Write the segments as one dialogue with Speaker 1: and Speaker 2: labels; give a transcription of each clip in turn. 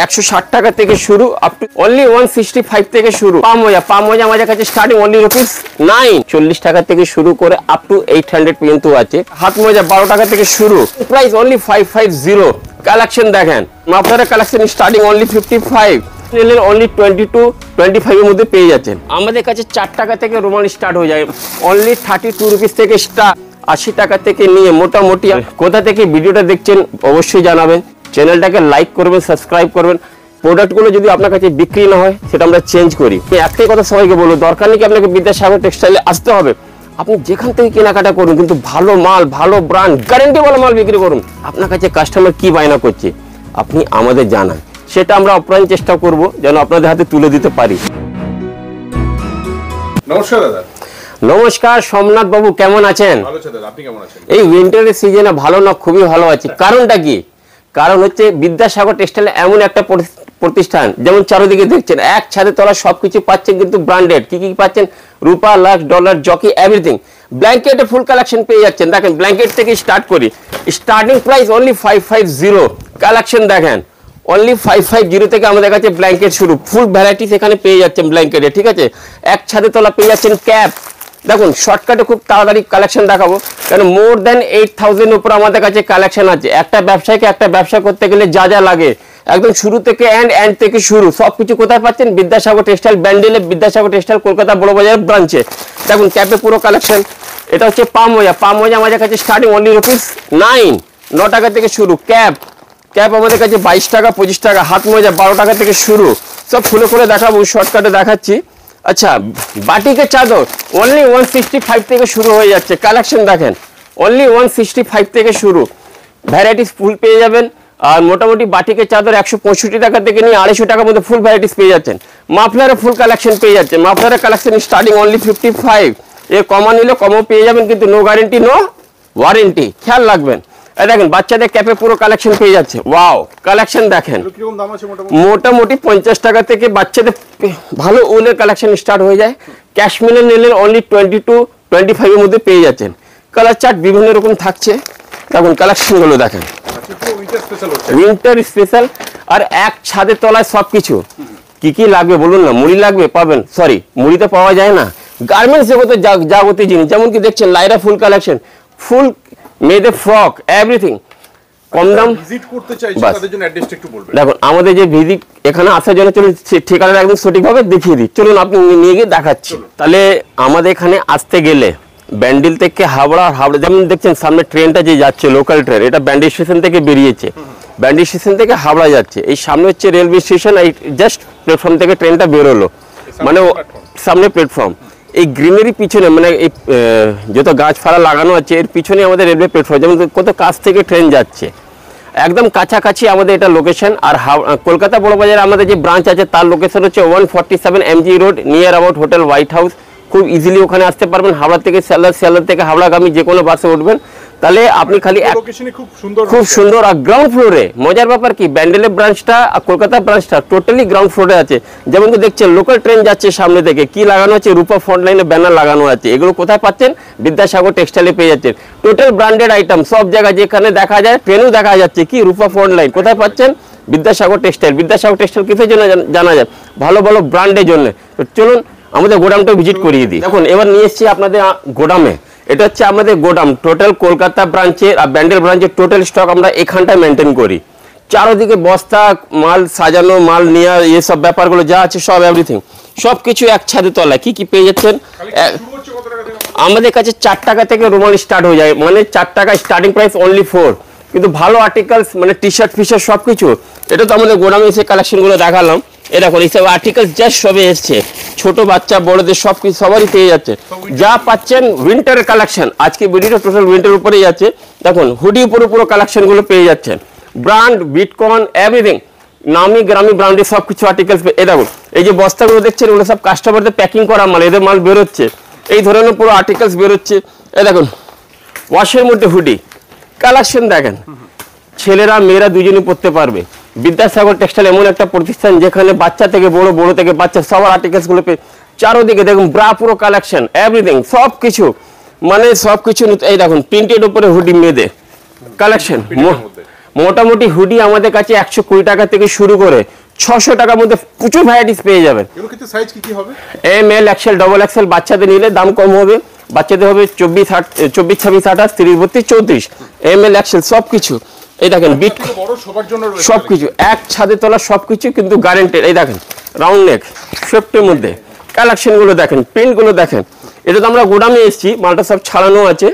Speaker 1: 160 টাকা থেকে শুরু আপ টু অনলি 165 থেকে শুরু। পাম মোজা আমাদের কাছে স্টার্টিং অনলি ₹9 40 টাকা থেকে শুরু করে আপ টু 800 পর্যন্ত আছে। হাত মোজা 12 টাকা থেকে শুরু, প্রাইস অনলি 550। কালেকশন দেখেন, মাফলারের কালেকশন স্টার্টিং অনলি 55, অনলি 22-25 এর মধ্যে পেয়ে যাচ্ছেন। আমাদের কাছে 4 টাকা থেকে রুমাল স্টার্ট হয়ে যায়, অনলি 32 রুপিস থেকে স্টার্ট। 80 টাকা থেকে নিয়ে মোটামুটি কোথা থেকে ভিডিওটা দেখছেন অবশ্যই জানাবেন, চ্যানেলটাকে লাইক করবেন, সাবস্ক্রাইব করবেন। প্রোডাক্টগুলো যদি আপনার কাছে বিক্রি না হয় সেটা আমরা চেঞ্জ করি। একটাই কথা সবাইকে বলবো, দরকার নেই কি আপনাকে বিদ্যাসাগর টেক্সটাইলে আসতে হবে, আপনি যেখান থেকে কেনাকাটা করুন কিন্তু ভালো মাল, ভালো ব্র্যান্ড, গ্যারান্টি ভালো মাল বিক্রি করুন। আপনার কাছে কাস্টমার কি বায়না করছে আপনি আমাদের জানান, সেটা আমরা আপ্রাণ চেষ্টা করব যেন আপনাদের হাতে তুলে দিতে পারি।
Speaker 2: নমস্কার দাদা।
Speaker 1: নমস্কার সোমনাথ বাবু, কেমন আছেন?
Speaker 2: ভালো আছি দাদা, আপনি কেমন আছেন?
Speaker 1: এই উইন্টারের সিজনে ভালো না, খুবই ভালো আছি। কারণটা কি? কারণ হচ্ছে বিদ্যাসাগর টেক্সটাইল এমন একটা প্রতিষ্ঠান, যেমন চারিদিকে দেখছেন এক ছাদের তলা সবকিছু পাচ্ছেন কিন্তু ব্র্যান্ডেড। কি কি পাচ্ছেন? Rupa, Lux, Dollar, Jockey, everything. ব্ল্যাঙ্কেটে ফুল কালেকশন পেয়ে যাচ্ছেন। দেখেন ব্ল্যাঙ্কেট থেকে স্টার্ট করি, স্টার্টিং প্রাইস অনলি 550। কালেকশন দেখেন, অনলি 550 থেকে আমাদের কাছে ব্ল্যাঙ্কেট শুরু। ফুল ভ্যারাইটিস এখানে পেয়ে যাচ্ছেন ব্ল্যাঙ্কেটে, ঠিক আছে। এক ছাদের তলা পেয়ে যাচ্ছেন ক্যাপ। দেখুন শর্টকাটে খুব তাড়াতাড়ি কালেকশন দেখাবো, কারণ মোর দেন 8000 উপর আমাদের কাছে কালেকশন আছে। একটা ব্যবসায়ীকে একটা ব্যবসা করতে গেলে যা যা লাগে একদম শুরু থেকে এন্ড থেকে শুরু সবকিছু কোথায় পাচ্ছেন? বিদ্যাসাগর টেক্সটাইল ব্যান্ডেলে, বিদ্যাসাগর টেক্সটাইল কলকাতা বড় বাজার ব্রাঞ্চে। দেখুন ক্যাপে পুরো কালেকশন। এটা হচ্ছে পাম মোজা আমাদের কাছে স্টার্টিং অনলি ₹9 9 টাকা থেকে শুরু। ক্যাপ আমাদের কাছে 22 টাকা 25 টাকা। হাত মোজা 12 টাকা থেকে শুরু। সব খুলে খুলে দেখাবো, শর্টকাটে দেখাচ্ছি। আচ্ছা, বাটিকের চাদর অনলি 165 থেকে শুরু হয়ে যাচ্ছে। কালেকশন দেখেন, অনলি 165 থেকে শুরু। ভ্যারাইটিস ফুল পেয়ে যাবেন। আর মোটামুটি বাটিকের চাদর 165 টাকা থেকে নিয়ে 250 টাকার মধ্যে ফুল ভ্যারাইটিস পেয়ে যাচ্ছেন। মাফলারের ফুল কালেকশন পেয়ে যাচ্ছেন। মাফলারের কালেকশন স্টার্টিং অনলি 55। কমা নিলে কমও পেয়ে যাবেন, কিন্তু নো গ্যারেন্টি নো ওয়ারেন্টি, খেয়াল রাখবেন। দেখেন বাচ্চাদের ক্যাপে পুরো কালেকশন পেয়ে যাচ্ছে। ওয়াও, কালেকশন দেখেন। মোটামুটি 50 টাকা থেকে বাচ্চাদের ভালো উলের কালেকশন স্টার্ট হয়ে যায়। ক্যাশমিনের নিলে অনলি 22-25 এর মধ্যে পেয়ে যাচ্ছেন। কালার চার্ট বিভিন্ন রকম থাকছে। দেখুন কালেকশনগুলো দেখেন, উইন্টার স্পেশাল। আর এক ছাদের তলায় সবকিছু। কি কি লাগবে বলুন না? মুড়ি লাগবে, পাবেন। সরি, মুড়ি তো পাওয়া যায় না। গার্মেন্টস জগতে যাবতীয় জিনিস, যেমন কি দেখছেন লাইরা ফুল কালেকশন, ফুল মেয়েদের ফ্রক, এভরিথিং কম দাম।
Speaker 2: ভিজিট করতে চাইছেন তাদের জন্য অ্যাড্রেসটা একটু বলবেন।
Speaker 1: দেখুন আমাদের যে ভিজিট এখানে আসার জন্য চলুন ঠিকানাটা একদম সঠিকভাবে দেখিয়ে দিই। চলুন আপনি নিয়ে গিয়ে দেখাচ্ছি। তাহলে আমাদের এখানে আসতে গেলে ব্যান্ডেল থেকে হাওড়া, যেমন দেখছেন সামনে ট্রেনটা যে যাচ্ছে লোকাল ট্রেন, এটা ব্যান্ডেল স্টেশন থেকে বেরিয়েছে। ব্যান্ডেল স্টেশন থেকে হাওড়া যাচ্ছে। এই সামনে হচ্ছে রেলওয়ে স্টেশন, এই জাস্ট প্ল্যাটফর্ম থেকে ট্রেনটা বেরোলো, মানে সামনে প্ল্যাটফর্ম। এই গ্রিনারি পিছনে, মানে এই যত গাছপালা লাগানো আছে এর পিছনে আমাদের রেলওয়ে প্ল্যাটফর্ম, যেমন কত কাছ থেকে ট্রেন যাচ্ছে, একদম কাছাকাছি আমাদের এটা লোকেশন। আর কলকাতা বড়বাজারে আমাদের যে ব্রাঞ্চ আছে তার লোকেশন হচ্ছে 147 MG road, near about hotel white house. খুব ইজিলি ওখানে আসতে পারবেন। হাওড়া থেকে শিয়ালদা থেকে হাওড়াগামী যে কোনো বাসে উঠবেন, তাহলে আপনি খালি খুব সুন্দর। আর গ্রাউন্ড ফ্লোরে মজার ব্যাপার কি, ব্যান্ডেলের ব্রাঞ্চটা আর কলকাতা ব্রাঞ্চটা টোটালি গ্রাউন্ড ফ্লোরে আছে। যেমন কি দেখছেন লোকাল ট্রেন যাচ্ছে সামনে থেকে, কি লাগানো আছে? রূপা ফ্রন্ট লাইনে ব্যানার লাগানো আছে। এগুলো কোথায় পাচ্ছেন? বিদ্যাসাগর টেক্সটাইলে পেয়ে যাচ্ছেন। টোটাল ব্র্যান্ডেড আইটেম সব জায়গায়, যেখানে দেখা যায় ট্রেনও দেখা যাচ্ছে। কি রূপা ফ্রন্ট লাইন কোথায় পাচ্ছেন? বিদ্যাসাগর টেক্সটাইল। বিদ্যাসাগর টেক্সটাইল কিসের জন্য জানা যায়? ভালো ভালো ব্র্যান্ডের জন্য। তো চলুন আমাদের গোডামটা ভিজিট করিয়ে দিই। দেখুন এবার নিয়ে এসেছি আপনাদের গোডামে। এটা হচ্ছে আমাদের গোডাম, টোটাল কলকাতা ব্রাঞ্চের আর ব্যান্ডেল ব্রাঞ্চের টোটাল স্টক আমরা এখানটায় মেনটেন করি। চারদিকে বস্তা মাল সাজানো, মাল নেওয়া, এসব ব্যাপারগুলো যা আছে সব এভরিথিং সব কিছু এক ছাদের তলায়। কি কি পেয়ে যাচ্ছেন? আমাদের কাছে 4 টাকা থেকে রুমাল স্টার্ট হয়ে যায়, মানে 4 টাকা স্টার্টিং প্রাইস অনলি 4। কিন্তু ভালো আর্টিকেলস, মানে টি শার্ট ফিশার্ট সব কিছু। এটা তো আমাদের গোডামে এসে কালেকশনগুলো দেখালাম। এ দেখুন এইসব আর্টিকেলস জাস্ট সবে এসছে, ছোট বাচ্চা বড়দের সব কিছু সবারই পেয়ে যাচ্ছে। যা পাচ্ছেন উইন্টারের কালেকশন, আজকে ভিডিওটা টোটাল উইন্টার উপরেই যাচ্ছে। দেখুন হুডি উপরে পুরো কালেকশনগুলো পেয়ে যাচ্ছেন। ব্র্যান্ড, বিটকন, এভরিথিং নামি গ্রামি ব্র্যান্ডের সব কিছু আর্টিকেলস। এ দেখুন এই যে বস্তাগুলো দেখছেন, ওগুলো সব কাস্টমারদের প্যাকিং করা মাল, এদের মাল বেরোচ্ছে। এই ধরনের পুরো আর্টিকেলস বেরোচ্ছে। এ দেখুন ওয়াশের মধ্যে হুডি কালেকশন দেখেন, ছেলেরা মেয়েরা দুজনই পড়তে পারবে। বিদ্যাসাগর টেক্সটাইল এমন একটা প্রতিষ্ঠান যেখানে বাচ্চা থেকে বড়, বড় থেকে বাচ্চা সবার আর্টিকেলস গুলো পেয়ে। চারোদিকে দেখুন ব্রা পুরো কালেকশন, এভরিথিং সব কিছু, মানে সব কিছু। এই দেখুন প্রিন্টেড উপরে হুডি মেয়েদের কালেকশন, মোটামুটি হুডি আমাদের কাছে 120 টাকা থেকে শুরু করে 600 টাকার মধ্যে প্রচুর ভ্যারাইটিস পেয়ে যাবেন।
Speaker 2: এগুলো কিন্তু সাইজ কি হবে?
Speaker 1: M L X L double X L, বাচ্চাদের নিলে দাম কম হবে, বাচ্চাদের হবে 24 26 28 30 32 34 এম এল এক্সেল সবকিছু। এই দেখেন বিট
Speaker 2: বড় সবার জন্য রয়েছে
Speaker 1: সবকিছু, এক ছাদে তোলা সবকিছু কিন্তু গ্যারান্টেড। এই দেখেন রাউন্ড নেক শেফটের মধ্যে কালেকশন গুলো দেখেন, প্রিন্ট গুলো দেখেন। এটা তো আমরা গোডামে এসেছি, মালটা সব ছাড়ানো আছে,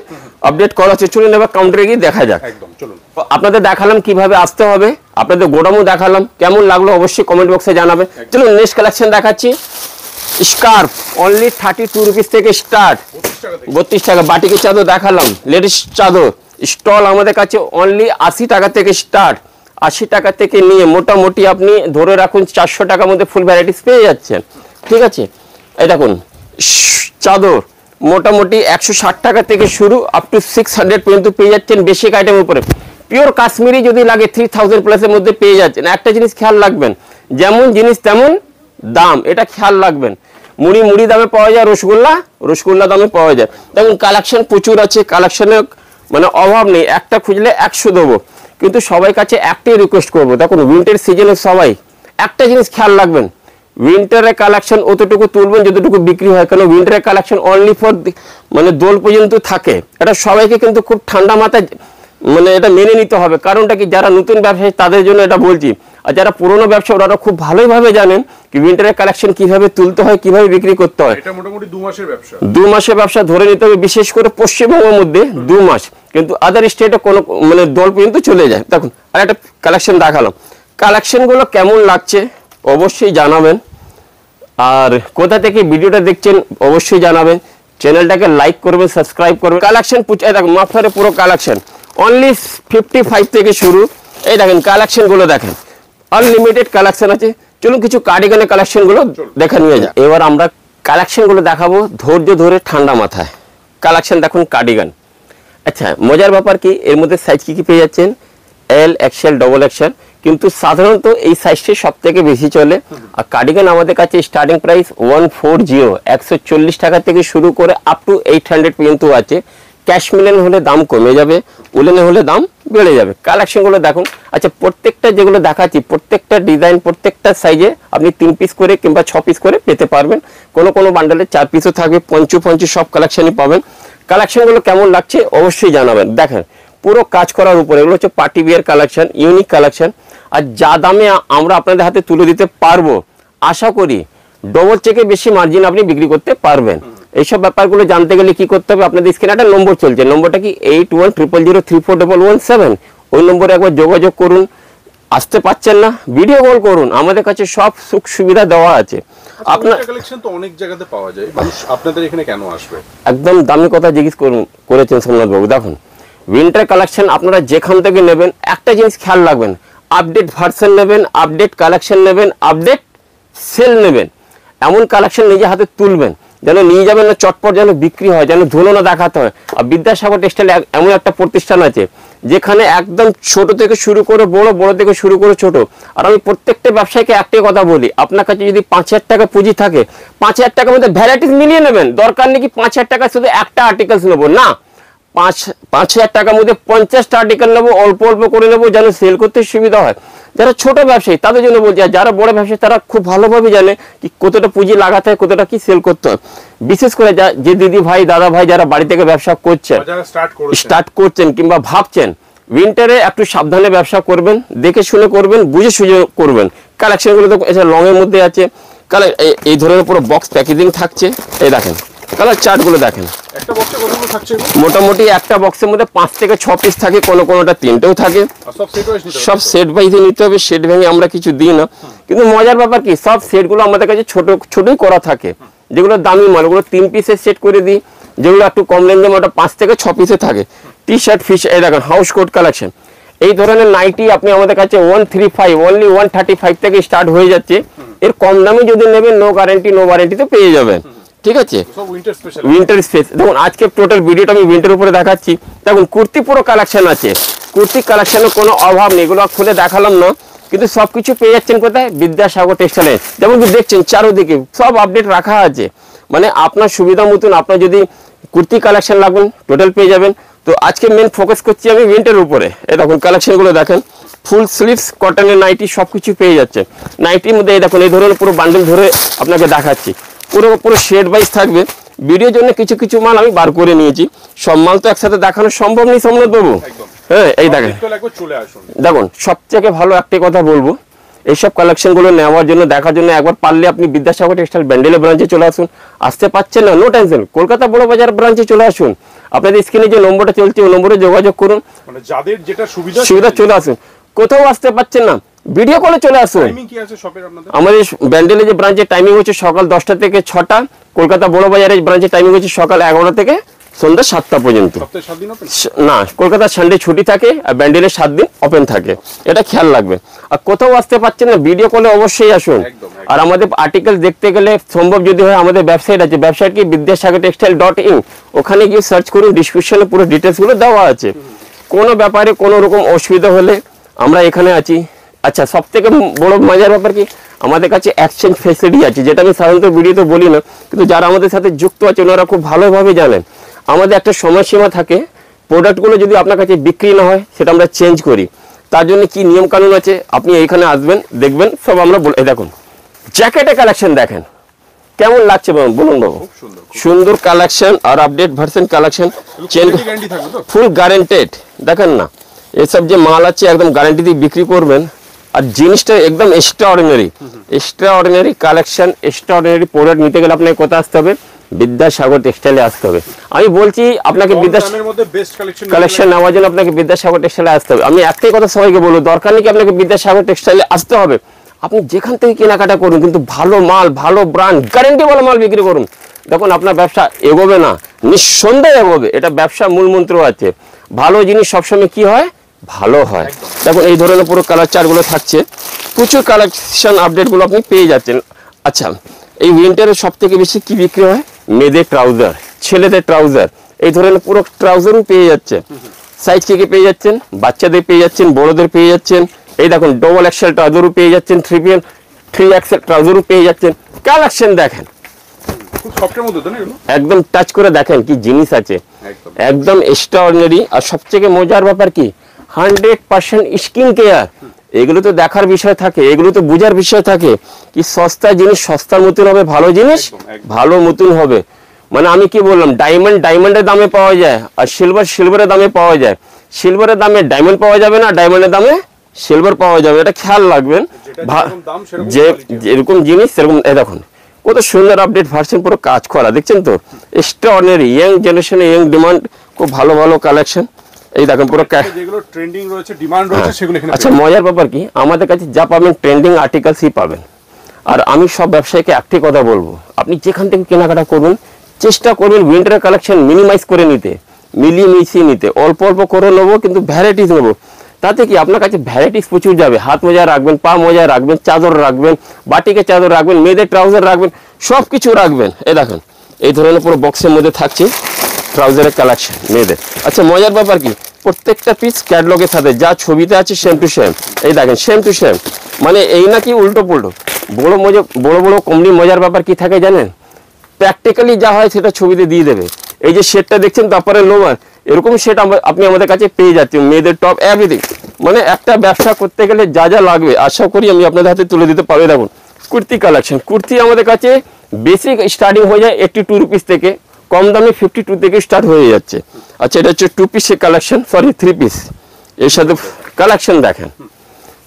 Speaker 1: আপডেট করা আছে। চলুন এবার কাউন্টারে গিয়ে দেখা যাক।
Speaker 2: একদম চলুন।
Speaker 1: আপনাদের দেখালাম কিভাবে আসতে হবে, আপনাদের গোডামও দেখালাম, কেমন লাগলো অবশ্যই কমেন্ট বক্সে জানাবে। চলুন নেক্সট কালেকশন দেখাচ্ছি। স্কার্ফ অনলি 32 রুপিস থেকে স্টার্ট, 32 টাকা। বাটিকের চাদর দেখালাম, লেডিস চাদর স্টল আমাদের কাছে অনলি 80 টাকা থেকে স্টার্ট। 80 টাকা থেকে নিয়ে মোটামুটি আপনি ধরে রাখুন 400 টাকার মধ্যে ফুল ভ্যারাইটিস পেয়ে যাচ্ছেন। ঠিক আছে, এই দেখুন চাদর মোটামুটি 160 টাকা থেকে শুরু আপ টু 600 পর্যন্ত পেয়ে যাচ্ছেন বেসিক আইটেমের উপরে। পিওর কাশ্মীরি যদি লাগে 3000 প্লাসের মধ্যে পেয়ে যাচ্ছেন। একটা জিনিস খেয়াল রাখবেন, যেমন জিনিস তেমন দাম, এটা খেয়াল রাখবেন। মুড়ি দামে পাওয়া যায়, রসগোল্লা দামে পাওয়া যায়। দেখুন কালেকশন প্রচুর আছে, কালেকশনের মানে অভাব নেই, একটা খুঁজলে 100 দেবো। কিন্তু সবাই কাছে একটাই রিকোয়েস্ট করবো, দেখুন উইন্টার সিজনে সবাই একটা জিনিস খেয়াল রাখবেন, উইন্টারের কালেকশন অতটুকু তুলবেন যতটুকু বিক্রি হয়। কেন উইন্টারের কালেকশন অনলি ফর মানে দোল পর্যন্ত থাকে। এটা সবাইকে কিন্তু খুব ঠান্ডা মাথায় মানে এটা মেনে নিতে হবে। কারণটা কি, যারা নতুন ব্যবসায়ী তাদের জন্য এটা বলছি, আর যারা পুরনো ব্যবসা ওরা খুব ভালোভাবে জানেন কি উইন্টারের কালেকশন কিভাবে তুলতে হয়, কিভাবে বিক্রি করতে হয়।
Speaker 2: এটা মোটামুটি 2 মাসের ব্যবসা,
Speaker 1: 2 মাসের ব্যবসা ধরে নিতে হবে, বিশেষ করে পশ্চিমবঙ্গের মধ্যে 2 মাস, কিন্তু আদার স্টেটে কোনো মানে দোল পর্যন্ত চলে যায়। দেখুন আর একটা কালেকশন দেখালাম, কালেকশনগুলো কেমন লাগছে অবশ্যই জানাবেন। আর কোথা থেকে ভিডিওটা দেখছেন অবশ্যই জানাবেন। চ্যানেলটাকে লাইক করবেন, সাবস্ক্রাইব করবেন। কালেকশন দেখুন মাফলারের পুরো কালেকশন অনলি 55 থেকে শুরু। এই দেখেন কালেকশনগুলো দেখেন, আনলিমিটেড কালেকশন আছে। চলুন কিছু কার্ডিগানের কালেকশনগুলো দেখে নিয়ে যায়। এবার আমরা কালেকশনগুলো দেখাবো ধৈর্য ধরে ঠান্ডা মাথায়। কালেকশন দেখুন কার্ডিগান। আচ্ছা মজার ব্যাপার কি, এর মধ্যে সাইজ কি পেয়ে যাচ্ছেন, এল এক্সেল ডবল এক্সেল, কিন্তু সাধারণত এই সাইজটি সব থেকে বেশি চলে। আর কার্ডিগান আমাদের কাছে স্টার্টিং প্রাইস 140 140 টাকা থেকে শুরু করে আপ টু 800 পর্যন্ত আছে। ক্যাশমিলেন হলে দাম কমে যাবে, উলেনে হলে দাম বেড়ে যাবে। কালেকশনগুলো দেখুন। আচ্ছা প্রত্যেকটা যেগুলো দেখাচ্ছি প্রত্যেকটা ডিজাইন প্রত্যেকটা সাইজে আপনি 3 পিস করে কিংবা 6 পিস করে পেতে পারবেন। কোনো বান্ডালে 4 পিসও থাকবে, পঞ্চ সব কালেকশনই পাবেন। কালেকশনগুলো কেমন লাগছে অবশ্যই জানাবেন। দেখেন পুরো কাজ করার উপরে, এগুলো হচ্ছে পার্টি বিয়ার কালেকশন, ইউনিক কালেকশন। আর যা দামে আমরা আপনাদের হাতে তুলে দিতে পারবো, আশা করি ডবল চেকে বেশি মার্জিন আপনি বিক্রি করতে পারবেন। এইসব ব্যাপারগুলো জানতে গেলে কি করতে হবে, আপনাদের স্ক্রিনে একটা নম্বর চলছে, নম্বরটা কি 8100034117। ওই নম্বরে একবার যোগাযোগ করুন। আসতে পাচ্ছেন না, ভিডিও কল করুন, আমাদের কাছে সব সুখ সুবিধা দেওয়া আছে।
Speaker 2: আপনার কালেকশন তো অনেক জায়গাতে পাওয়া যায়, মানুষ আপনাদের এখানে কেন আসবে?
Speaker 1: একদম দামি কথা জিজ্ঞেস করেছেন সোমনাথ বাবু। দেখুন উইন্টার কালেকশন আপনারা যেখান থেকে নেবেন একটা জিনিস খেয়াল রাখবেন, আপডেট ভার্সন নেবেন, আপডেট কালেকশন নেবেন, আপডেট সেল নেবেন। এমন কালেকশন নিজে হাতে তুলবেন যেন নিয়ে যাবেন না চটপট, যেন বিক্রি হয়, যেন ধুলো না দেখাতে হয়। আর বিদ্যাসাগর টেক্সটাইল এমন একটা প্রতিষ্ঠান আছে যেখানে একদম ছোট থেকে শুরু করে বড়, বড় থেকে শুরু করে ছোট। আর আমি প্রত্যেকটা ব্যবসায়ীকে একটাই কথা বলি, আপনার কাছে যদি 5000 টাকা পুঁজি থাকে, 5000 টাকার মধ্যে ভ্যারাইটিস মিলিয়ে নেবেন। দরকার নেই কি 5000 টাকা শুধু একটা আর্টিকেলস নেবো, না 5000 টাকার মধ্যে 50টা আর্টিকেল নেবো, অল্প অল্প করে নেবো যেন সেল করতে সুবিধা হয়। যারা ছোট ব্যবসায়ী তাদের জন্য বলছি, আর যারা বড় ব্যবসায়ী তারা খুব ভালোভাবে জানে কি কতটা পুঁজি লাগাতে হয়, কতটা কি সেল করতে হয়। বিশেষ করে যে দিদি ভাই দাদা ভাই যারা বাড়ি থেকে ব্যবসা করছেন, স্টার্ট করছেন কিংবা ভাবছেন, উইন্টারে একটু সাবধানে ব্যবসা করবেন, দেখে শুনে করবেন, বুঝে সুঝে করবেন। কালেকশনগুলো তো লং এর মধ্যে আছে, এই ধরনের পুরো বক্স প্যাকেজিং থাকছে। এই দেখেন কালার চার্টগুলো দেখেন,
Speaker 2: একটা বক্সে কতগুলো থাকছে?
Speaker 1: মোটামুটি একটা বক্সের মধ্যে 5 থেকে 6 পিস থাকে, কোনোটা 3টেও থাকে। সব সেট ওয়াইজে নিতে হবে, সেট ভেঙে আমরা কিছু দিই না। কিন্তু মজার ব্যাপার কি, সব সেটগুলো আমাদের কাছে ছোটই করা থাকে। যেগুলো দামি মাল ওগুলো 3 পিসের সেট করে দিই, যেগুলো একটু কম রেঞ্জে ওটা 5 থেকে 6 পিসে থাকে। টি শার্ট ফিশ, এই দেখেন হাউস কোট কালেকশন। এই ধরনের নাইটি আপনি আমাদের কাছে 135 অনলি 135 থেকে স্টার্ট হয়ে যাচ্ছে। এর কম দামে যদি নেবেন নো গ্যারান্টি নো ওয়ারেন্টিতে পেয়ে যাবেন। ঠিক আছে, উইন্টার স্পেস। দেখুন আজকে টোটাল ভিডিওটা আমি উইন্টার উপরে দেখাচ্ছি। দেখুন কুর্তি পুরো কালেকশন আছে, কুর্তি কালেকশনের কোনো অভাব নেই। এগুলো খুলে দেখালাম না, কিন্তু সবকিছু পেয়ে যাচ্ছেন কোথায়, বিদ্যাসাগর টেক্সটাইলে। যেমন দেখছেন চারোদিকে সব আপডেট রাখা আছে, মানে আপনার সুবিধা মতন আপনার যদি কুর্তি কালেকশন লাগবেন টোটাল পেয়ে যাবেন। তো আজকে মেন ফোকাস করছি আমি উইন্টারের উপরে। এই দেখুন কালেকশনগুলো দেখেন, ফুল স্লিভস কটনের নাইটি সব কিছু পেয়ে যাচ্ছে। নাইটির মধ্যে এই দেখুন এই ধরনের পুরো বান্ডেল ধরে আপনাকে দেখাচ্ছি, পুরো শেড ওয়াইজ থাকবে। ভিডিওর জন্য কিছু কিছু মাল আমি বার করে নিয়েছি, সব মাল তো একসাথে দেখানো সম্ভব নেই সম্রাট বাবু। হ্যাঁ এই দেখেন, দেখুন সবথেকে ভালো একটি কথা বলবো, এইসব কালেকশনগুলো নেওয়ার জন্য দেখার জন্য একবার পারলে আপনি বিদ্যাসাগর টেক্সটাইল ব্যান্ডেলের ব্রাঞ্চে চলে আসুন। আসতে পারছেন না, নো টেনশন, কলকাতা বড় বাজার ব্রাঞ্চে চলে আসুন। আপনাদের স্ক্রিনে যে নম্বরটা চলছে ওই নম্বরে যোগাযোগ করুন,
Speaker 2: মানে যাদের যেটা
Speaker 1: সুবিধা চলে আসুন। কোথাও আসতে পারছেন না, ভিডিও কলে চলে আসুন। আমাদের ব্যান্ডেলে যে ব্রাঞ্চের টাইমিং হচ্ছে সকাল 10টা থেকে 6টা, কলকাতা বড় বাজারের ব্রাঞ্চের টাইমিং হচ্ছে সকাল 11টা থেকে সন্ধ্যা 7টা পর্যন্ত। না, কলকাতা সানডে ছুটি থাকে আর ব্যান্ডেলের 7 দিন ওপেন থাকে, এটা খেয়াল রাখবে। আর কোথাও আসতে পারছেন না, ভিডিও কলে অবশ্যই আসুন। আর আমাদের আর্টিকেল দেখতে গেলে সম্ভব যদি হয়, আমাদের ওয়েবসাইট আছে, ওয়েবসাইট কি বিদ্যাসাগর টেক্সটাইল.in, ওখানে গিয়ে সার্চ করুন, ডিসক্রিপশনে পুরো ডিটেলসগুলো দেওয়া আছে। কোনো ব্যাপারে কোনো রকম অসুবিধা হলে আমরা এখানে আছি। আচ্ছা, সব থেকে বড় মজার ব্যাপার কি, আমাদের কাছে এক্সচেঞ্জ ফেসিলিটি আছে, যেটা আমি সাধারণত ভিডিওতে বলি না, কিন্তু যারা আমাদের সাথে যুক্ত আছে ওনারা খুব ভালোভাবে জানেন। আমাদের একটা সময়সীমা থাকে, প্রোডাক্টগুলো যদি আপনার কাছে বিক্রি না হয় সেটা আমরা চেঞ্জ করি। তার জন্য কি নিয়ম কানুন আছে, আপনি এইখানে আসবেন দেখবেন সব আমরা বলে। দেখুন জ্যাকেটের কালেকশন দেখেন কেমন লাগছে বলুন বাবু, সুন্দর কালেকশন আর আপডেট ভার্সন কালেকশন, ফুল গ্যারান্টেড। দেখেন না, এসব যে মাল আছে একদম গ্যারান্টি দিয়ে বিক্রি করবেন। আর জিনিসটা একদম এক্সট্রাঅর্ডিনারি কালেকশন, এক্সট্রাঅর্ডিনারি প্রোডাক্ট নিতে গেলে আপনাকে কোথায় আসতে হবে, বিদ্যাসাগর টেক্সটাইলে আসতে হবে। আমি বলছি আপনাকে কালেকশন নেওয়ার জন্য আপনাকে বিদ্যাসাগর টেক্সটাইলে আসতে হবে। আমি একটাই কথা সবাইকে বলবো, দরকার নেই কি আপনাকে বিদ্যাসাগর টেক্সটাইলে আসতে হবে, আপনি যেখান থেকে কেনাকাটা করুন কিন্তু ভালো মাল, ভালো ব্র্যান্ড, গ্যারান্টি ভালো মাল বিক্রি করুন। দেখুন আপনার ব্যবসা এগোবে না, নিঃসন্দেহে এগোবে। এটা ব্যবসা মূল মন্ত্র আছে। ভালো জিনিস সবসময় কি হয়, ভালো হয়। দেখুন এই ধরনের পুরো কালার চার্টগুলো থাকছে, প্রচুর কালেকশন আপডেটগুলো আপনি পেয়ে যাচ্ছেন। আচ্ছা, এই উইন্টারের সব থেকে বেশি কি বিক্রি হয়, মেয়েদের ট্রাউজার, ছেলেদের ট্রাউজার, এই ধরনের পুরো ট্রাউজারও পেয়ে যাচ্ছে। সাইজ কি পেয়ে যাচ্ছেন, বাচ্চাদের পেয়ে যাচ্ছেন, বড়দের পেয়ে যাচ্ছেন। এই দেখুন ডবল এক্সেল ট্রাউজারও পেয়ে যাচ্ছেন, 3XL ট্রাউজারও পেয়ে যাচ্ছেন। কালেকশন দেখেন, একদম টাচ করে দেখেন কি জিনিস আছে, একদম এক্সট্রাঅর্ডিনারি। আর সবথেকে মজার ব্যাপার কি, 100% স্কিন কেয়ার। এগুলো তো দেখার বিষয় থাকে, এগুলো তো বোঝার বিষয় থাকে কি সস্তা জিনিস সস্তার মতন হবে, ভালো জিনিস ভালো মতন হবে। মানে আমি কি বললাম, ডায়মন্ডের দামে পাওয়া যায়, আর সিলভারের দামে পাওয়া যায়। সিলভারের দামে ডায়মন্ড পাওয়া যাবে না, ডায়মন্ডের দামে সিলভার পাওয়া যাবে, এটা খেয়াল রাখবেন। যে যেরকম জিনিস সেরকম। এই দেখুন কত সুন্দর আপডেট ভার্সন, পুরো কাজ করা, দেখছেন তো, এক্সট্রাঅর্ডিনারি। ইয়াং জেনারেশনে ইয়াং ডিমান্ড, খুব ভালো ভালো কালেকশন। এই দেখেন পুরো
Speaker 2: যেগুলো ট্রেন্ডিং রয়েছে, ডিমান্ড রয়েছে, সেগুলো এখানে।
Speaker 1: আচ্ছা, মজার ব্যাপার কি, আমাদের কাছে যা পাবেন ট্রেন্ডিং আর্টিকেলসই পাবেন। আর আমি সব ব্যবসায়ীকে একটি কথা বলবো, আপনি যেখান থেকে কেনাকাটা করুন চেষ্টা করবেন উইন্টারের কালেকশন মিনিমাইজ করে নিতে, মিলিয়ে মিশিয়ে নিতে। অল্প অল্প করে নেবো কিন্তু ভ্যারাইটিস নেবো, তাতে কি আপনার কাছে ভ্যারাইটিস প্রচুর যাবে। হাত মোজা রাখবেন, পা মোজা রাখবেন, চাদর রাখবেন, বাটিকে চাদর রাখবেন, মেয়েদের ট্রাউজার রাখবেন, সব কিছু রাখবেন। এই দেখেন এই ধরনের পুরো বক্সের মধ্যে থাকছে ট্রাউজারের কালেকশন মেয়েদের। আচ্ছা, মজার ব্যাপার কি, প্রত্যেকটা পিস ক্যাটলগের সাথে যা ছবিতে আছে সেম টু সেম। এই দেখেন সেম টু সেম, মানে এই না কি উল্টো পুল্টো। বড় বড় কোম্পানি মজার ব্যাপার কি থাকে জানেন, প্র্যাকটিক্যালি যা হয় সেটা ছবিতে দিয়ে দেবে। এই যে সেটটা দেখছেন, তারপরে লোয়ার, এরকম সেট আপনি আমাদের কাছে পেয়ে যাচ্ছেন, মেয়েদের টপ এভরিথিং। মানে একটা ব্যবসা করতে গেলে যা যা লাগবে আশা করি আমি আপনাদের হাতে তুলে দিতে পারবো। দেখুন কুর্তি কালেকশন, কুর্তি আমাদের কাছে বেসিক স্টার্টিং হয়ে যায় 82 রুপিস থেকে, কম দামে 52 থেকে স্টার্ট হয়ে যাচ্ছে। আচ্ছা, এটা হচ্ছে 2 পিসের কালেকশন, সরি 3 পিস। এর সাথে কালেকশন দেখেন,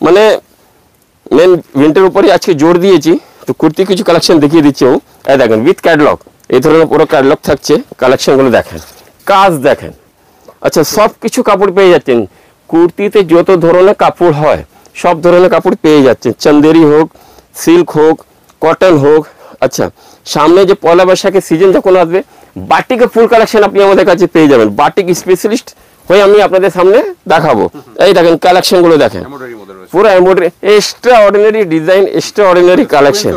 Speaker 1: মানে মেন উইন্টার উপরে আজকে জোর দিয়েছি, তো কুর্তি কিছু কালেকশন দেখিয়ে দিচ্ছি। এই দেখেন উইথ ক্যাটলগ, এই ধরনের পুরো ক্যাটলগ থাকছে। কালেকশনগুলো দেখেন, কাজ দেখেন। আচ্ছা, সব কিছু কাপড় পেয়ে যাচ্ছেন, কুর্তিতে যত ধরনের কাপড় হয় সব ধরনের কাপড় পেয়ে যাচ্ছেন, চন্দেরি হোক, সিল্ক হোক, কটন হোক। আচ্ছা, সামনে যে পয়লা বৈশাখের সিজন যখন আসবে, বাটিকের ফুল কালেকশন আপনি আমাদের কাছে পেয়ে যাবেন। বাটিক স্পেশালিস্ট হয়ে আমি আপনাদের সামনে দেখাবো। এই দেখেন কালেকশনগুলো দেখেন, পুরো embroidery, extraordinary design, extraordinary collection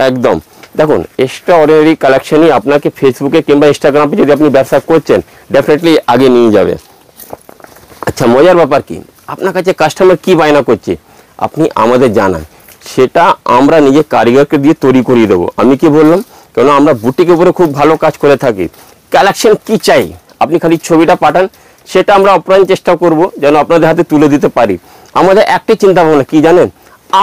Speaker 1: একদম। দেখুন এক্সট্রাঅর্ডিনারি কালেকশনই আপনাকে ফেসবুকে কিংবা ইনস্টাগ্রামে যদি আপনি ব্যবসা করছেন ডেফিনেটলি আগে নিয়ে যাবে। আচ্ছা, মজার ব্যাপার কি, আপনার কাছে কাস্টমার কি বায়না করছে আপনি আমাদের জানান, সেটা আমরা নিজে কারিগরকে দিয়ে তৈরি করিয়ে দেবো। আমি কি বললাম, কেন আমরা বুটিকের উপরে খুব ভালো কাজ করে থাকি। কালেকশন কি চাই আপনি খালি ছবিটা পাঠান, সেটা আমরা অপ্রাণ চেষ্টা করব যেন আপনাদের হাতে তুলে দিতে পারি। আমাদের একটি চিন্তা ভাবনা কি জানেন,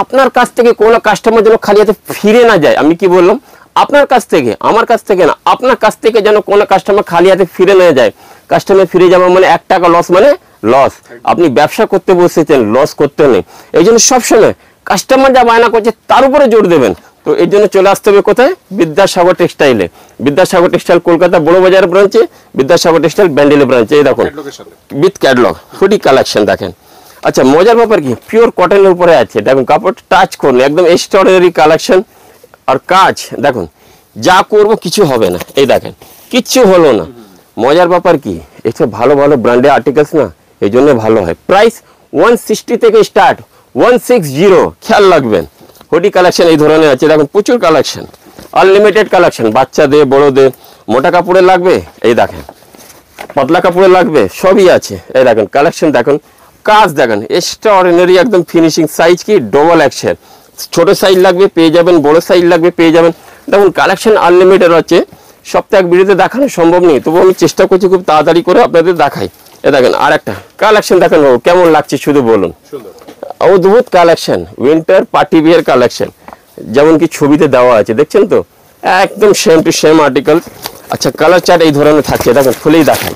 Speaker 1: আপনার কাছ থেকে কোনো কাস্টমার যেন খালি হাতে ফিরে না যায়। আমি কি বললাম, আপনার কাছ থেকে, আমার কাছ থেকে না, আপনার কাছ থেকে যেন কোনো কাস্টমার খালি হাতে ফিরে না যায়। কাস্টমার ফিরে যাওয়া মানে 1 টাকা লস মানে লস। আপনি ব্যবসা করতে বসেছেন, লস করতে নেই। এই জন্য সবসময় কাস্টমার যা বায়না করছে তার উপরে জোর দেবেন। তো এর জন্য চলে আসতে হবে কোথায়, বিদ্যাসাগর টেক্সটাইলে। বিদ্যাসাগর টেক্সটাইল কলকাতা বড় বাজার ব্রাঞ্চে, বিদ্যাসাগর টেক্সটাইল ব্যান্ডেলে ব্রাঞ্চে। এই দেখুন উইথ ক্যাটালগ হুডি কালেকশন দেখেন। আচ্ছা মজার ব্যাপার কি, পিওর কটনের উপরে আছে। দেখুন কাপড় টাচ করুন, একদম এক্সট্রাঅর্ডিনারি কালেকশন। আর কাজ দেখুন, যা করব কিছু হবে না। এই দেখেন কিচ্ছু হলো না। মজার ব্যাপার কি, এটা ভালো ভালো ব্র্যান্ডের আর্টিকেলস না, এই জন্য ভালো হয়। প্রাইস 160 থেকে স্টার্ট, 160। খেয়াল রাখবেন। হুডি কালেকশন এই ধরনের আছে। দেখুন প্রচুর কালেকশন, আনলিমিটেড কালেকশন। বাচ্চাদের বড়দের, মোটা কাপড়ে লাগবে এই দেখেন, পাতলা কাপড়ে লাগবে, সবই আছে। এই দেখেন কালেকশন দেখুন, কাজ দেখেন এক্সট্রাঅর্ডিনারি একদম ফিনিশিং। সাইজ কি ডবল এক্সেল, ছোট সাইজ লাগবে পেয়ে যাবেন, বড় সাইজ লাগবে পেয়ে যাবেন। দেখুন কালেকশন আনলিমিটেড আছে। সপ্তাহে এক ভিডিওতে দেখানো সম্ভব নেই, তবু আমি চেষ্টা করছি খুব তাড়াতাড়ি করে আপনাদের দেখাই। এ দেখেন আর একটা কালেকশন দেখেন, কেমন লাগছে শুধু বলুন। অদ্ভুত কালেকশন, উইন্টার পার্টি বিয়ার কালেকশন, যেমন কি ছবিতে দেওয়া আছে দেখছেন তো, একদম সেম টু সেম আর্টিকেল। আচ্ছা কালার চার্ট এই ধরনের থাকছে, দেখেন খুলেই দেখান।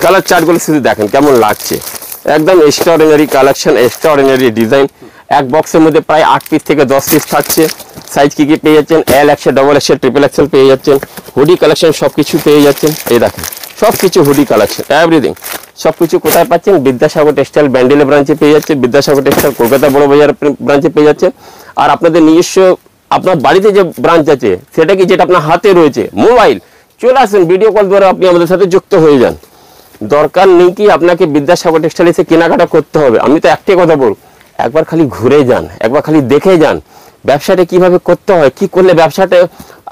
Speaker 1: কালার চার্টগুলো শুধু দেখেন কেমন লাগছে, একদম এক্সট্রাঅর্ডিনারি কালেকশন, এক্সট্রাঅর্ডিনারি ডিজাইন। এক বক্সের মধ্যে প্রায় 8 পিস থেকে 10 পিস থাকছে। সাইজ কি কি পেয়ে যাচ্ছেন, এল X L, double Excel, triple Excel পেয়ে যাচ্ছেন। হুডি কালেকশন সব কিছু পেয়ে যাচ্ছেন। এই দেখেন সব কিছু হুডি কালেকশন এভরিথিং, সব কিছু কোথায় পাচ্ছেন, বিদ্যাসাগর টেক্সটাইল ব্যান্ডেলে ব্রাঞ্চে পেয়ে যাচ্ছে, বিদ্যাসাগর টেক্সটাইল কলকাতা বড় বাজার ব্রাঞ্চে পেয়ে যাচ্ছে। আর আপনাদের নিজস্ব আপনার বাড়িতে যে ব্রাঞ্চ আছে সেটা কি, যেটা আপনার হাতে রয়েছে মোবাইল, চলে আসেন ভিডিও কল দ্বারা আপনি আমাদের সাথে যুক্ত হয়ে যান। দরকার নেই কি আপনাকে বিদ্যাসাগর টেক্সটাইল এসে কেনাকাটা করতে হবে। আমি তো একটাই কথা বলব, একবার খালি ঘুরে যান, একবার খালি দেখে যান ব্যবসাটা কিভাবে করতে হয়, কি করলে ব্যবসাটা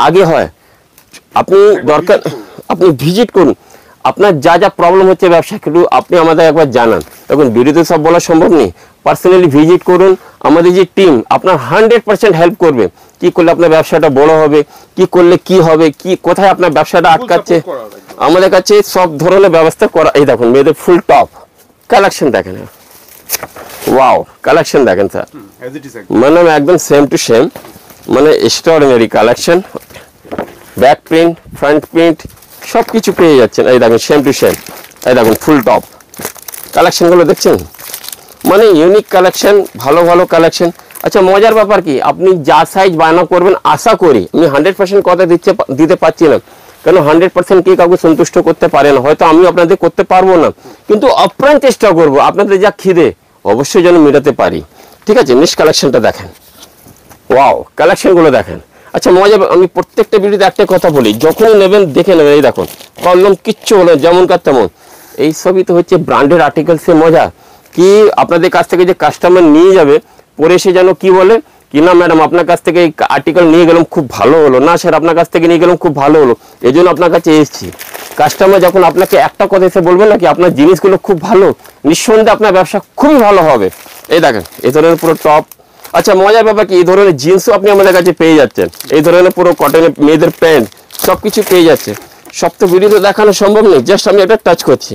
Speaker 1: আগে হয়। আপনি দরকার আপনি ভিজিট করুন, আপনার যা যা প্রবলেম হচ্ছে ব্যবসা কিন্তু আপনি আমাদের একবার জানান। দেখুন ভিডিওতে সব বলা সম্ভব নেই, পার্সোনালি ভিজিট করুন। আমাদের যে টিম আপনার 100% হেল্প করবে, কি করলে আপনার ব্যবসাটা বড় হবে, কি করলে কি হবে, কি কোথায় আপনার ব্যবসাটা আটকাচ্ছে, আমাদের কাছে সব ধরনের ব্যবস্থা করা। এই দেখুন মেয়েদের ফুল টপ কালেকশন দেখেন, ওয়াও কালেকশন দেখেন স্যার, মানে একদম সেম টু সেম, মানে extraordinary collection. Back print, front print সব কিছু পেয়ে যাচ্ছেন। এই দেখুন সেম টু সেম, এই দেখুন ফুল টপ কালেকশনগুলো দেখছেন, মানে ইউনিক কালেকশন, ভালো ভালো কালেকশন। আচ্ছা মজার ব্যাপার কি, আপনি যা সাইজ বায়না করবেন, আশা করি আমি 100% কথা দিতে পারছি না, কেন 100% কে কাউকে সন্তুষ্ট করতে পারে না, হয়তো আমি আপনাদের করতে পারবো না, কিন্তু আপ্রাণ চেষ্টা করব আপনাদের যা খিদে অবশ্যই যেন মেটাতে পারি। ঠিক আছে, নেক্সট কালেকশনটা দেখেন, ওয়াও কালেকশনগুলো দেখেন। আচ্ছা মজা, আমি প্রত্যেকটা ভিডিওতে একটা কথা বলি, যখনই নেবেন দেখে নেবেন। এই দেখুন প্রবলেম কিচ্ছু হলো যেমনকার তেমন, এই সবই তো হচ্ছে ব্র্যান্ডেড আর্টিকেলসের মজা। কি আপনাদের কাছ থেকে যে কাস্টমার নিয়ে যাবে, পরে এসে যেন কি বলে কি না ম্যাডাম আপনার কাছ থেকে এই আর্টিকেল নিয়ে গেলাম খুব ভালো হলো, না স্যার আপনার কাছ থেকে নিয়ে গেলাম খুব ভালো হলো, এই জন্য আপনার কাছে এসেছি। কাস্টমার যখন আপনাকে একটা কথা এসে বলবে না কি আপনার জিনিসগুলো খুব ভালো, নিঃসন্দেহে আপনার ব্যবসা খুবই ভালো হবে। এই দেখেন এই ধরনের পুরো টপ। আচ্ছা মজার ব্যাপার কি, এই ধরনের জিন্সও আপনি আমাদের কাছে পেয়ে যাচ্ছেন, এই ধরনের পুরো কটনের মেয়েদের প্যান্ট সব কিছু পেয়ে যাচ্ছে। সব তো ভিডিওতে দেখানো সম্ভব নেই, জাস্ট আমি এটা টাচ করছি।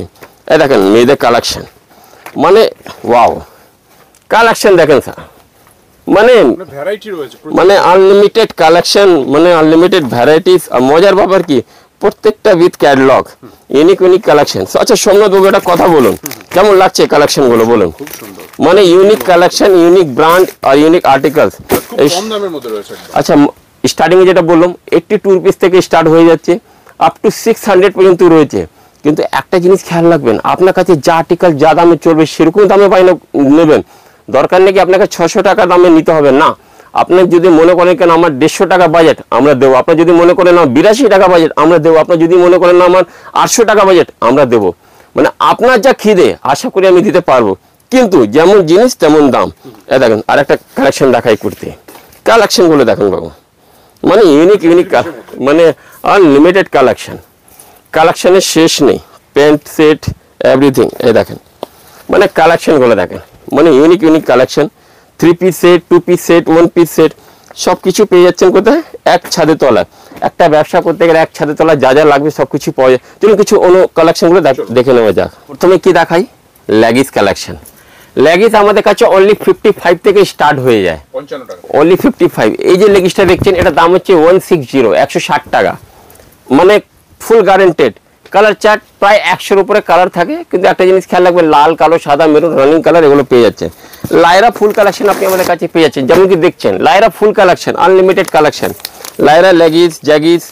Speaker 1: এই দেখেন মেয়েদের কালেকশন, মানে ওয়াও কালেকশন দেখেন স্যার, মানে আনলিমিটেড কালেকশন, মানে আনলিমিটেড ভ্যারাইটিস। আর মজার ব্যাপার কি, প্রত্যেকটা with catalogue, unique unique collection. আচ্ছা সোমনাথ বাবু একটা কথা বলুন, কেমন লাগছে কালেকশন গুলো বলুন। মানে ইউনিক কালেকশন, ইউনিক ব্র্যান্ড আর ইউনিক আর্টিকেলস। আচ্ছা স্টার্টিং এ যেটা বললাম 82 রুপিস থেকে স্টার্ট হয়ে যাচ্ছে, আপ টু 600 পর্যন্ত রয়েছে। কিন্তু একটা জিনিস খেয়াল রাখবেন, আপনার কাছে যা আর্টিকেল যা দামে চলবে সেরকম দামে বাইনা নেবেন। দরকার নেই কি আপনাকে 600 টাকা দামে নিতে হবে না। আপনি যদি মনে করেন কেন আমার 150 টাকা বাজেট আমরা দেবো, আপনার যদি মনে করেন না 82 টাকা বাজেট আমরা দেবো, আপনার যদি মনে করেন না আমার 800 টাকা বাজেট আমরা দেবো। মানে আপনার যা খিদে আশা করি আমি দিতে পারবো, কিন্তু যেমন জিনিস তেমন দাম। এ দেখেন আর একটা কালেকশন দেখাই করতে, কালেকশন গুলো দেখেন বাবু, মানে ইউনিক ইউনিক, মানে আনলিমিটেড কালেকশন, কালেকশনের শেষ নেই। প্যান্ট সেট এভরিথিং এই দেখেন, মানে কালেকশন গুলো দেখেন, মানে unique unique collection. 3 piece set, 2 piece set, 1 piece set. সব কিছু পেয়ে যাচ্ছেন কোথায়, এক ছাদের তলায়। একটা ব্যবসা করতে গেলে এক ছাদের তলায় যা যা লাগবে সব কিছু পাওয়া যায়। চলুন কিছু অন্য কালেকশনগুলো দেখে নেওয়া যাক। প্রথমে কি দেখাই, লেগিস কালেকশন। লেগিস আমাদের কাছে অনলি 55 থেকে স্টার্ট হয়ে যায়,
Speaker 2: 55 টাকা
Speaker 1: অনলি 55। এই যে লেগিসটা দেখছেন এটা দাম হচ্ছে 160, 160 টাকা, মানে ফুল গ্যারান্টেড। কালার চার্ট প্রায় 100-এর উপরে কালার থাকে, কিন্তু একটা জিনিস খেয়াল রাখবেন, লাল, কালো, সাদা, মেরুন, রানিং কালার এগুলো পেয়ে যাচ্ছেন। লায়রা ফুল কালেকশন আপনি আমাদের কাছে পেয়ে যাচ্ছেন, যেমন কি দেখছেন Lyra full collection, unlimited collection. Lyra leggings, jeggings,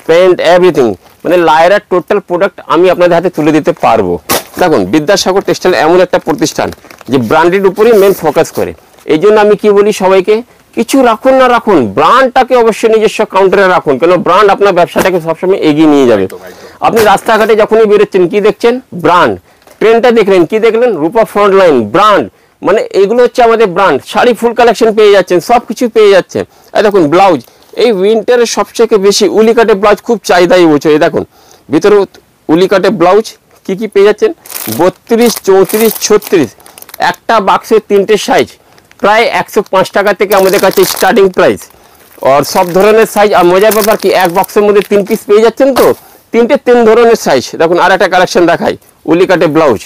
Speaker 1: pant, everything, মানে লায়রা টোটাল প্রোডাক্ট আমি আপনাদের হাতে তুলে দিতে পারবো। দেখুন বিদ্যাসাগর টেক্সটাইল এমন একটা প্রতিষ্ঠান যে ব্র্যান্ডের উপরেই মেন ফোকাস করে। এই জন্য আমি কি বলি সবাইকে, কিছু রাখুন না রাখুন, ব্র্যান্ডটাকে অবশ্যই নিজস্ব কাউন্টারে রাখুন, কেন ব্র্যান্ড আপনার ব্যবসাটাকে সবসময় এগিয়ে নিয়ে যাবে। আপনি রাস্তাঘাটে যখনই বেরোচ্ছেন কি দেখছেন, ব্র্যান্ড। ট্রেনটা দেখলেন কি দেখলেন, রূপা ফ্রন্ট লাইন, ব্র্যান্ড। মানে এগুলো হচ্ছে আমাদের ব্র্যান্ড। শাড়ি ফুল কালেকশন পেয়ে যাচ্ছেন, সব কিছু পেয়ে যাচ্ছেন। এই দেখুন ব্লাউজ, এই উইন্টারের সবথেকে বেশি উলি কাটে ব্লাউজ খুব চাহিদা এই বছর। এই দেখুন ভিতরে উলি কাটে ব্লাউজ কি কি পেয়ে যাচ্ছেন, 32, 34, 36, একটা বাক্সের 3টে সাইজ, প্রায় 105 টাকা থেকে আমাদের কাছে স্টার্টিং প্রাইস। আর সব ধরনের সাইজ। আর মজার ব্যাপার কি, এক বক্সের মধ্যে 3 পিস পেয়ে যাচ্ছেন, তো 3 ধরনের সাইজ। দেখুন আর একটা কালেকশন দেখাই, উলি কাটে ব্লাউজ,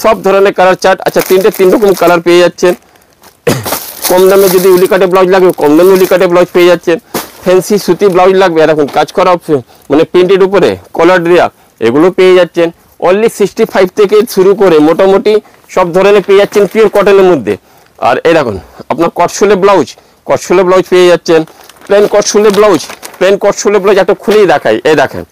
Speaker 1: সব ধরনের কালার চার্ট। আচ্ছা 3 রকম কালার পেয়ে যাচ্ছেন। কম দামে যদি উলি কাটে ব্লাউজ লাগবে, কম দামে উলি কাটে ব্লাউজ পেয়ে যাচ্ছেন। ফ্যান্সি সুতি ব্লাউজ লাগবে, এরকম কাজ করা মানে প্রিন্টের উপরে কলার দেওয়া, এগুলো পেয়ে যাচ্ছেন। অনলি 65 থেকে শুরু করে মোটামুটি সব ধরনের পেয়ে যাচ্ছেন পিওর কটনের মধ্যে। আর এই দেখুন আপনার কটশোলে ব্লাউজ, কটশোলে ব্লাউজ পেয়ে যাচ্ছেন। প্লেন কটশোলে ব্লাউজ, প্লেন কটশোলে ব্লাউজ একটা খুলেই দেখাই, এই দেখেন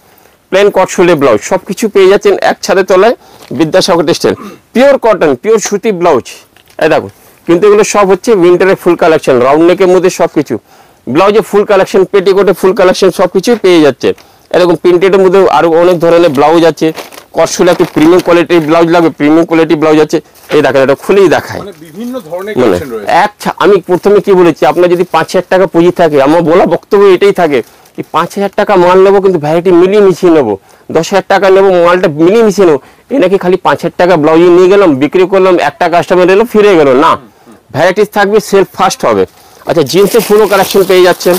Speaker 1: প্লেন কটশোলে ব্লাউজ, সব কিছু পেয়ে যাচ্ছেন এক ছাদের তলায় Vidyasagar textile. Pure cotton, pure সুতি ব্লাউজ, এই দেখুন। কিন্তু এগুলো সব হচ্ছে উইন্টারের ফুল কালেকশন, রাউন্ড নেকের মধ্যে সব কিছু। ব্লাউজে ফুল কালেকশন, পেটিকোটে ফুল কালেকশন, সব কিছু পেয়ে যাচ্ছে। এরকম প্রিন্টেডের মধ্যে আরো অনেক ধরনের ব্লাউজ আছে। কটশোলে একটু প্রিমিয়াম কোয়ালিটির ব্লাউজ লাগবে, প্রিমিয়াম কোয়ালিটির ব্লাউজ আছে। এই দেখেন এটা খুলেই দেখায়,
Speaker 2: মানে বিভিন্ন ধরনের কালেকশন রয়েছে।
Speaker 1: আমি প্রথমে কি বলেছি, আপনার যদি 5,000 টাকা পুঁজি থাকে, আমার বলা বক্তব্য এটাই থাকে, এই 5,000 টাকা মাল নেবো কিন্তু ভ্যারাইটি মিলিয়ে মিশিয়ে নেবো, 10,000 টাকা নেবো মালটা মিলিয়ে মিশিয়ে নেবো। এ নাকি খালি 5,000 টাকা ব্লাউজ নিয়ে গেলাম, বিক্রি করলাম, একটা কাস্টমার এলো ফিরে গেল না, ভ্যারাইটিস থাকবে, সেল ফাস্ট হবে। আচ্ছা জিন্সের পুরো কালেকশন পেয়ে যাচ্ছেন।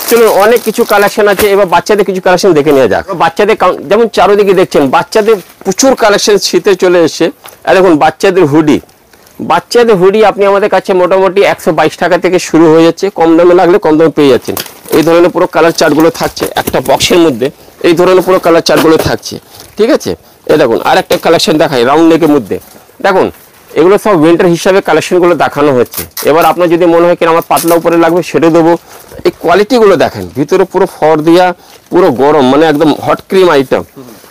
Speaker 1: চলুন অনেক কিছু কালেকশন আছে, এবার বাচ্চাদের কিছু কালেকশন দেখে নেওয়া যাক। বাচ্চাদের যেমন চারোদিকে দেখছেন বাচ্চাদের প্রচুর কালেকশন শীতে চলে এসছে। আর দেখুন বাচ্চাদের হুডি, বাচ্চাদের হুডি আপনি আমাদের কাছে মোটামুটি 122 টাকা থেকে শুরু হয়ে যাচ্ছে, কম দামে লাগলে কম দামে পেয়ে যাচ্ছেন। এই ধরনের পুরো কালার চার্টগুলো থাকছে একটা বক্সের মধ্যে, এই ধরনের পুরো কালার চার্টগুলো থাকছে, ঠিক আছে। এই দেখুন আর একটা কালেকশন দেখাই রাউন্ড নেকের মধ্যে, দেখুন এগুলো সব উইন্টার হিসাবে কালেকশনগুলো দেখানো হচ্ছে। এবার আপনার যদি মনে হয় কি আমার পাতলা উপরে লাগবে সেটা দেবো। এই কোয়ালিটিগুলো দেখেন, ভিতরে পুরো ফর দিয়া, পুরো গরম, মানে একদম হট ক্রিম আইটেম।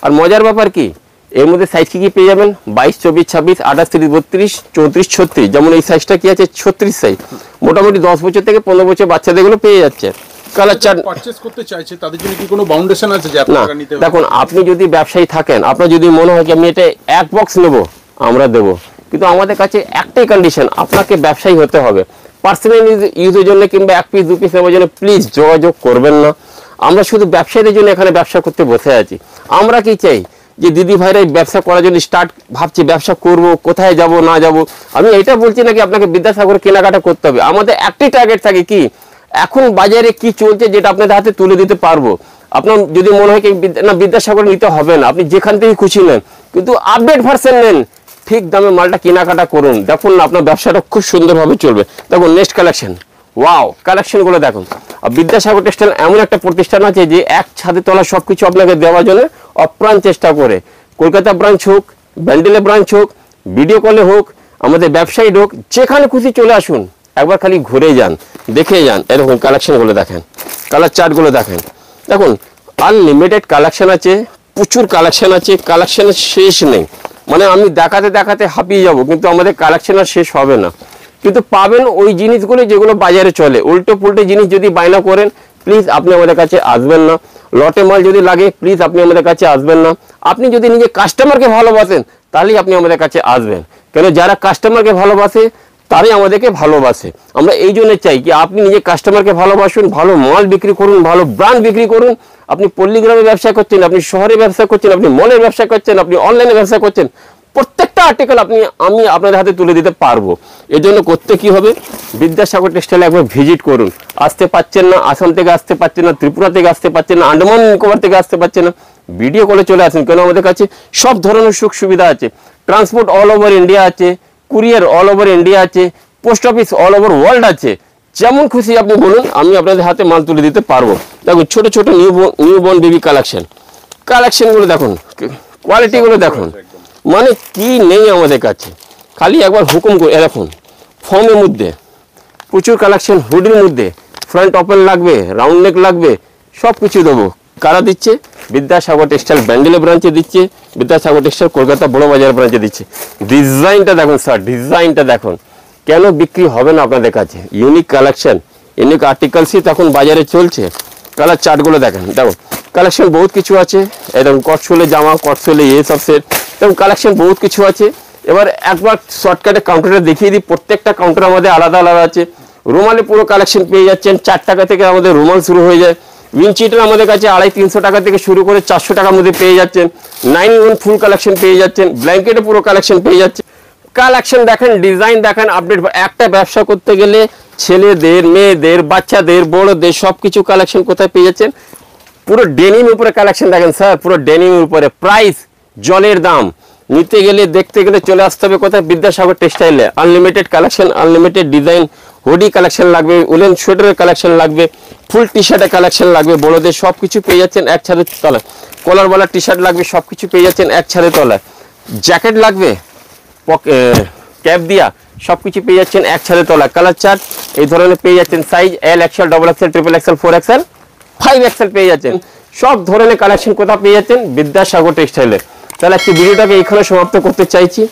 Speaker 1: আর মজার ব্যাপার কি, এর মধ্যে সাইজ কি কি পেয়ে যাবেন, 22, 24, 26, 28, 30, 32, 34, 36। যেমন এই সাইজটা কি আছে 36 সাইজ, মোটামুটি 10 বছর থেকে 15 বছর বাচ্চাদের গুলো পেয়ে যাচ্ছে। কালার চার্ট
Speaker 2: পারচেজ করতে চাইছে তাদের জন্য কি কোনো বাউন্ডেশন আছে যে
Speaker 1: না,
Speaker 2: আপনারা নিতে হবে?
Speaker 1: দেখুন আপনি যদি ব্যবসায়ী থাকেন, আপনার যদি মনে হয় কি আমি এটা এক বক্স নেব, আমরা দেবো, কিন্তু আমাদের কাছে একটাই কন্ডিশন, আপনাকে ব্যবসায়ী হতে হবে। পার্সোনাল ইউজের জন্য কিংবা 1 পিস 2 পিস নেওয়ার জন্য প্লিজ যোগাযোগ করবেন না। আমরা শুধু ব্যবসায়ীদের জন্য এখানে ব্যবসা করতে বসে আছি। আমরা কি চাই যে দিদি ভাইরা ব্যবসা করার জন্য ভাবছি ব্যবসা করব, কোথায় যাব না যাব। আমি এটা বলছি নাকি আপনাকে বিদ্যাসাগর কেনাকাটা করতে হবে। আমাদের একটি টার্গেট থাকে কি, এখন বাজারে কি চলছে যেটা আপনাদের হাতে তুলে দিতে পারবো। আপনার যদি মনে হয় কি না বিদ্যাসাগর নিতে হবে না, আপনি যেখান থেকে খুশি নেন, কিন্তু আপডেট ভার্সন নেন, ঠিক দামে মালটা কেনাকাটা করুন, দেখুন না আপনার ব্যবসাটা খুব সুন্দরভাবে চলবে। দেখুন নেক্সট কালেকশন, ওয়াও কালেকশনগুলো দেখুন। আর বিদ্যাসাগর টেক্সটাইল এমন একটা প্রতিষ্ঠান আছে যে এক ছাদে তলা সবকিছু আপনাকে দেওয়ার জন্য অপ্রাণ চেষ্টা করে। কলকাতা ব্রাঞ্চ হোক, ব্যান্ডেলে ব্রাঞ্চ হোক, ভিডিও কলে হোক, আমাদের ব্যবসায়ী হোক, যেখানে খুশি চলে আসুন, একবার খালি ঘুরে যান, দেখে যান। এরকম কালেকশনগুলো দেখেন, কালার চার্টগুলো দেখেন, দেখুন আনলিমিটেড কালেকশন আছে, প্রচুর কালেকশন আছে, কালেকশনের শেষ নেই। মানে আমি দেখাতে দেখাতে হাঁপিয়ে যাব, কিন্তু আমাদের কালেকশন আর শেষ হবে না। কিন্তু পাবেন ওই জিনিসগুলো যেগুলো বাজারে চলে। উল্টো পুল্টে জিনিস যদি বায়না করেন, প্লিজ আপনি আমাদের কাছে আসবেন না। লটে মাল যদি লাগে, প্লিজ আপনি আমাদের কাছে আসবেন না। আপনি যদি নিজে কাস্টমারকে ভালোবাসেন, তাহলেই আপনি আমাদের কাছে আসবেন, কেন যারা কাস্টমারকে ভালোবাসে তারাই আমাদেরকে ভালোবাসে। আমরা এই জন্য চাই কি আপনি নিজে কাস্টমারকে ভালোবাসুন, ভালো মাল বিক্রি করুন, ভালো ব্র্যান্ড বিক্রি করুন। আপনি পল্লীগ্রামে ব্যবসা করছেন, আপনি শহরে ব্যবসা করছেন, আপনি মলের ব্যবসা করছেন, আপনি অনলাইনে ব্যবসা করছেন, প্রত্যেকটা আর্টিকেল আমি আপনাদের হাতে তুলে দিতে পারবো। এর জন্য করতে কি হবে, বিদ্যাসাগর টেক্সটাইলে একবার ভিজিট করুন। আসতে পারছেন না, আসাম থেকে আসতে পারছেন না, ত্রিপুরা থেকে আসতে পারছেন না, আন্দামান নিকোবর থেকে আসতে পারছেন না, ভিডিও কলে চলে আসুন। কেন আমাদের কাছে সব ধরনের সুখ সুবিধা আছে। ট্রান্সপোর্ট অল ওভার ইন্ডিয়া আছে, কুরিয়ার অল ওভার ইন্ডিয়া আছে, post office all over world আছে। যেমন খুশি আপনি বলুন, আমি আপনাদের হাতে মাল তুলে দিতে পারবো। দেখুন ছোট ছোট নিউ বর্ন বেবি কালেকশনগুলো দেখুন, কোয়ালিটিগুলো দেখুন, মানে কি নেই আমাদের কাছে। খালি একবার হুকুম করে দেখুন, ফর্মের মধ্যে প্রচুর কালেকশন, হুডির মধ্যে ফ্রন্ট ওপেন লাগবে, রাউন্ড নেক লাগবে, সব কিছু দেবো। কারা দিচ্ছে? বিদ্যাসাগর টেক্সটাইল ব্যান্ডেলে ব্রাঞ্চে দিচ্ছে, বিদ্যাসাগর টেক্সটাইল কলকাতা বড় বাজার ব্রাঞ্চে দিচ্ছে। ডিজাইনটা দেখুন স্যার, ডিজাইনটা দেখুন, কেন বিক্রি হবে না আপনাদের কাছে? ইউনিক কালেকশন, ইউনিক আর্টিকেলসই তখন বাজারে চলছে। কালার চার্টগুলো দেখেন, দেখুন কালেকশন বহুত কিছু আছে। এরকম কটসোলে জামা, কটসোলে সব সেট, এরকম কালেকশন বহুত কিছু আছে। এবার একবার শর্টকাটে কাউন্টারে দেখিয়ে দিই, প্রত্যেকটা কাউন্টার আমাদের আলাদা আলাদা আছে। রুমালে পুরো কালেকশন পেয়ে যাচ্ছেন, 4 টাকা থেকে আমাদের রুমাল শুরু হয়ে যায়। উইনচিটার আমাদের কাছে 250-300 টাকা থেকে শুরু করে 400 টাকার মধ্যে পেয়ে যাচ্ছেন। 9-in-1 ফুল কালেকশন পেয়ে যাচ্ছেন, ব্ল্যাঙ্কেটে পুরো কালেকশন পেয়ে যাচ্ছে। কালেকশন দেখেন, ডিজাইন দেখেন, আপডেট। একটা ব্যবসা করতে গেলে ছেলেদের, মেয়েদের, বাচ্চাদের, বড়দের সব কিছু কালেকশন কোথায় পেয়ে যাচ্ছেন? পুরো ডেনিম উপরে কালেকশন দেখেন স্যার, পুরো ডেনিম উপরে। প্রাইস জলের দাম। নিতে গেলে দেখতে গেলে চলে আসতে হবে কোথায়? বিদ্যাসাগর টেক্সটাইলে। Unlimited collection, unlimited design, hoodie collection লাগবে, উলেন সোয়েটারের কালেকশন লাগবে, ফুল টি শার্টের কালেকশন লাগবে, বড়দের সব কিছু পেয়ে যাচ্ছেন এক ছাদের তলায়। কলারওয়ালা টি শার্ট লাগবে, সব কিছু পেয়ে যাচ্ছেন এক ছাদের তলায়। জ্যাকেট লাগবে, ক্যাপ দিয়া, সব কিছু পেয়ে যাচ্ছেন এক ছাদের তলায়। কালার চার্ট এই ধরনের পেয়ে যাচ্ছেন। Size L, XL, XXL, XXL, 4XL, 5XL পেয়ে যাচ্ছেন। সব ধরনের কালেকশন কোথাও পেয়ে যাচ্ছেন? বিদ্যাসাগর টেক্সটাইলে। তাহলে আজকে ভিডিওটাকে এখানে সমাপ্ত করতে চাইছি।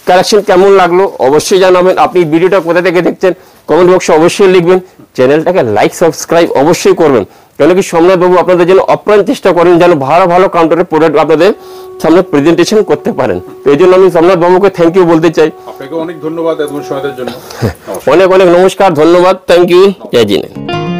Speaker 1: কালেকশন কেমন লাগলো অবশ্যই জানাবেন। আপনি ভিডিওটা কোথা থেকে দেখছেন কমেন্ট বক্সে অবশ্যই লিখবেন। চ্যানেলটাকে লাইক সাবস্ক্রাইব অবশ্যই করবেন, কেন কি সোমনাথবাবু আপনাদের জন্য অপ্রাণ চেষ্টা করেন যেন ভালো ভালো কাউন্টারের প্রোডাক্ট আপনাদের সামনে প্রেজেন্টেশন করতে পারেন। তো এই জন্য আমি সোমনাথবাবুকে থ্যাংক ইউ বলতে চাই।
Speaker 2: আপনাকে অনেক ধন্যবাদ এত সময়ের জন্য।
Speaker 1: অনেক অনেক নমস্কার, ধন্যবাদ, থ্যাংক ইউ, জয় জিনেন্দ্র।